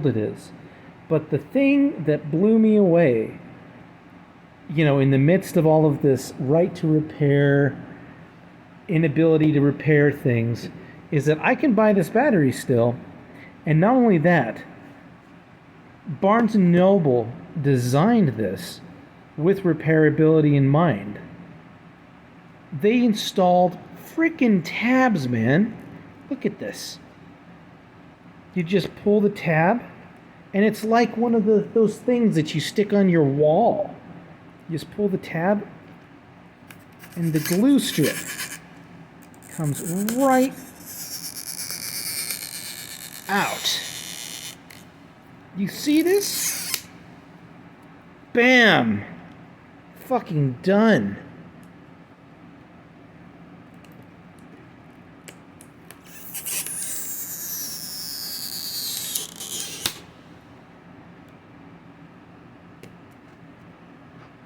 it is. But the thing that blew me away, in the midst of all of this right to repair, inability to repair things, is that I can buy this battery still. And not only that, Barnes& and Noble designed this with repairability in mind. They installed freaking tabs, man. Look at this. You just pull the tab, and it's like one of those things that you stick on your wall. You just pull the tab, and the glue strip comes right out. You see this? Bam! Fucking done.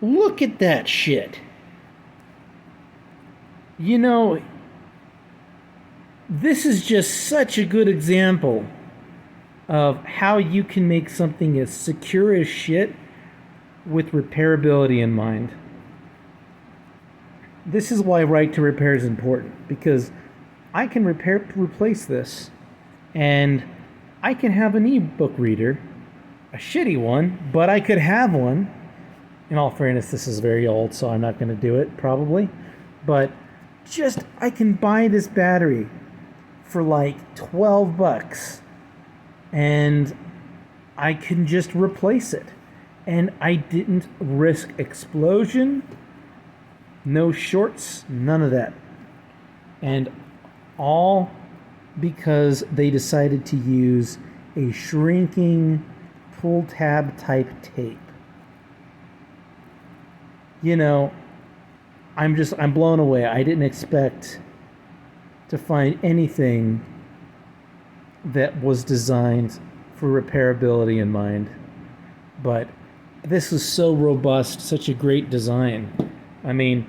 Look at that shit. This is just such a good example of how you can make something as secure as shit with repairability in mind. This is why right to repair is important, because I can replace this, and I can have an ebook reader, a shitty one, but I could have one. In all fairness, this is very old, so I'm not going to do it, probably. But I can buy this battery for like $12, and I can just replace it. And I didn't risk explosion, no shorts, none of that. And all because they decided to use a shrinking pull tab type tape. I'm blown away. I didn't expect to find anything that was designed for repairability in mind. But this is so robust, such a great design. I mean,